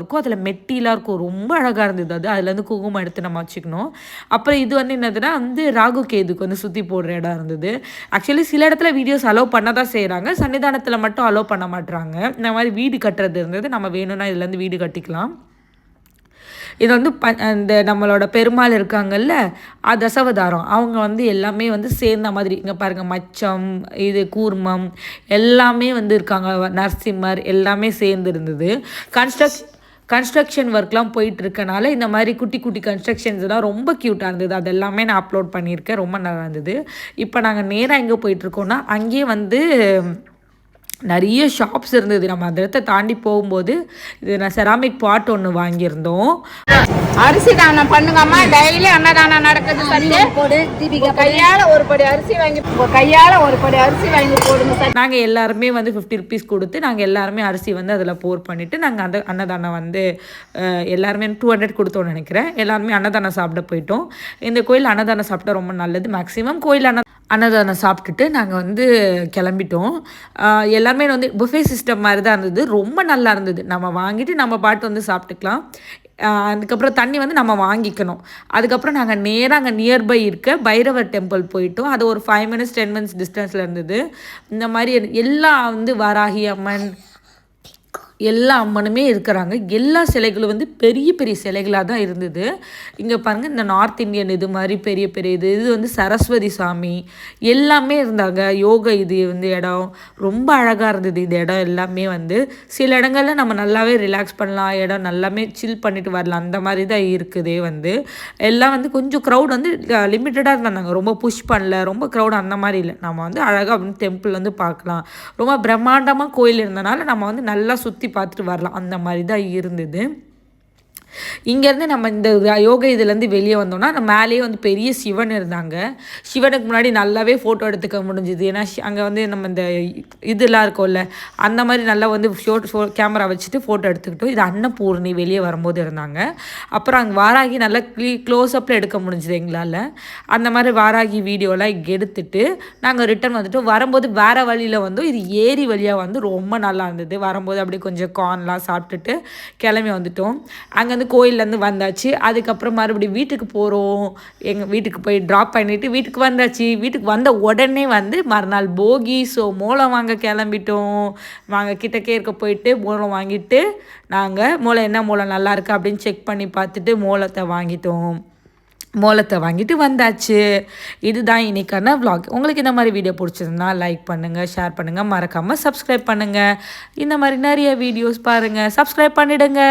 இருக்கும். அதில மெட்டிலாம் இருக்கும். ரொம்ப அழகா இருந்தது அது. அதுலேருந்து குங்குமம் எடுத்து நம்ம வச்சுக்கணும். அப்புறம் இது வந்து என்னதுன்னா வந்து ராகு கேதுக்கு வந்து சுத்தி போடுற இடம் இருந்தது. ஆக்சுவலி சில இடத்துல வீடியோஸ் அலோவ் பண்ண தான் செய்றாங்க. சன்னிதானத்தில மட்டும் அலோவ் பண்ண மாட்றாங்க. இந்த மாரி வீடு கட்டுறது இருந்தது. நம்ம வேணும்னா இதுலேருந்து வீடு கட்டிக்கலாம். இது வந்து இந்த நம்மளோட பெருமாள் இருக்காங்கல்ல, தசாவதாரம். அவங்க வந்து எல்லாமே வந்து சேர்ந்த மாதிரி. இங்க பாருங்க மச்சம், இது கூர்மம் எல்லாமே வந்து இருக்காங்க. நரசிம்மர் எல்லாமே சேர்ந்து இருந்தது. கன்ஸ்ட்ரக்ஷன் ஒர்க்லாம் போயிட்டு இருக்கனால, இந்த மாரி குட்டி, குட்டி கன்ஸ்ட்ரக்ஷன்ஸ்லாம் ரொம்ப கியூட்டா இருந்தது. அது எல்லாமே நான் அப்லோட் பண்ணியிருக்கேன். ரொம்ப நல்லா இருந்தது. இப்ப நாங்க நேரா எங்க போயிட்டுருக்கோம்னா, அங்கேயே வந்து நெறைய ஷாப்ஸ் இருந்தது. நம்ம அந்த இடத்த தாண்டி போகும்போது, இது நான் செராமிக் பாட் ஒண்ணு வாங்கியிருந்தோம். அரிசி தானம் பண்ணுங்கம்மா. டெய்லி அன்னதானம் நடக்குது. சத்து போடு. தீபிகா கையால ஒரு படி அரிசி வாங்கி போடுங்க சார். நாங்க எல்லாருமே வந்து 50 ரூபீஸ் குடுத்து, நாங்க எல்லாருமே அரிசி வந்து அதில போர் பண்ணிட்டு, நாங்க அந்த அன்னதானம் வந்து எல்லாருமே 200 குடுத்தோம்னு நெனைக்கிறேன். எல்லாருமே அன்னதானம் சாப்பிட போயிட்டோம். இந்த கோயில் அன்னதானம் சாப்பிட்டா ரொம்ப நல்லது. மேக்ஸிமம் கோயில் அன்னதானம் சாப்பிட்டுட்டு நாங்க வந்து கிளம்பிட்டோம். எல்லாமே வந்து புஃபே சிஸ்டம் மாரி தான் இருந்தது. ரொம்ப நல்லா இருந்தது. நம்ம வாங்கிட்டு நம்ம பாட்டு வந்து சாப்பிட்டுக்கலாம். அதுக்கப்புறம் தண்ணி வந்து நம்ம வாங்கிக்கணும். அதுக்கப்புறம் நாங்க நேரா அங்க நியர்பை இருக்க பைரவர் டெம்பிள் போயிட்டோம். அது ஒரு 5 மினிட்ஸ் 10 மினிட்ஸ் டிஸ்டன்ஸ்ல இருந்தது. இந்த மாரி எல்லா வந்து வராகி அம்மன் எல்லா அம்மனுமே இருக்கிறாங்க. எல்லா சிலைகளும் வந்து பெரிய பெரிய சிலைகளா தான் இருந்தது. இங்க பாருங்க இந்த நார்த் இந்தியன் இது மாரி பெரிய பெரிய இது வந்து சரஸ்வதி சாமி எல்லாமே இருந்தாங்க. யோகா இது வந்து இடம் ரொம்ப அழகா இருந்தது. இந்த இடம் எல்லாமே வந்து சில இடங்கள்ல நம்ம நல்லாவே ரிலாக்ஸ் பண்ணலாம். இடம் நல்லாமே சில் பண்ணிட்டு வரலாம். அந்த மாரி தான் இருக்குதே வந்து. எல்லாம் வந்து கொஞ்சம் க்ரௌட் வந்து லிமிட்டடா இருந்தாங்க. ரொம்ப புஷ் பண்ணல. ரொம்ப க்ரௌட் அந்த மாரி இல்ல. நம்ம வந்து அழகா வந்து டெம்பிள் வந்து பார்க்கலாம். ரொம்ப பிரம்மாண்டமா கோயில் இருந்தனால நம்ம வந்து நல்லா சுத்தி பார்த்துட்டு வரலாம். அந்த மாரி தான் இருந்தது. இங்கேருந்து நம்ம இந்த யோகா இதுலேருந்து வெளியே வந்தோம்னா, நம்ம மேலேயே வந்து பெரிய சிவன் இருந்தாங்க. சிவனுக்கு முன்னாடி நல்லாவே ஃபோட்டோ எடுத்துக்க முடிஞ்சுது. ஏன்னா அங்கே வந்து நம்ம இந்த இதெல்லாம் இருக்கும்ல, அந்த மாதிரி நல்லா வந்து கேமரா வச்சுட்டு ஃபோட்டோ எடுத்துக்கிட்டோம். இது அன்னபூர்ணி வெளியே வரும்போது இருந்தாங்க. அப்புறம் அங்கே வாராகி நல்லா க்ளோஸ்அப்பில் எடுக்க முடிஞ்சுது எங்களால். அந்த மாதிரி வாராகி வீடியோலாம் இங்கே எடுத்துட்டு நாங்கள் ரிட்டர்ன் வந்துட்டோம். வரும்போது வேறு வழியில் வந்தோம். இது ஏரி வழியாக வந்து ரொம்ப நல்லா இருந்தது. வரும்போது அப்படியே கொஞ்சம் கார்ன்லாம் சாப்பிட்டுட்டு கிளம்பி வந்துட்டோம். அங்கேருந்து கோயிலேருந்து வந்தாச்சு. அதுக்கப்புறம் மறுபடியும் வீட்டுக்கு போகிறோம். எங்கள் வீட்டுக்கு போய் ட்ராப் பண்ணிவிட்டு வீட்டுக்கு வந்தாச்சு. வீட்டுக்கு வந்த உடனே வந்து மறுநாள் போகி. ஸோ மோளம் வாங்க கிளம்பிட்டோம். நாங்கள் கிட்டக்கே இருக்க போயிட்டு மோளம் வாங்கிட்டு நாங்கள் என்ன மோளம் நல்லாயிருக்கு அப்படின்னு செக் பண்ணி பார்த்துட்டு மோளத்தை வாங்கிட்டு வந்தாச்சு. இதுதான் இன்னைக்கான விளாக். உங்களுக்கு இந்த மாதிரி வீடியோ பிடிச்சிருந்தா லைக் பண்ணுங்கள், ஷேர் பண்ணுங்கள், மறக்காமல் சப்ஸ்கிரைப் பண்ணுங்கள். இந்த மாதிரி நிறைய வீடியோஸ் பாருங்கள், சப்ஸ்கிரைப் பண்ணிவிடுங்க.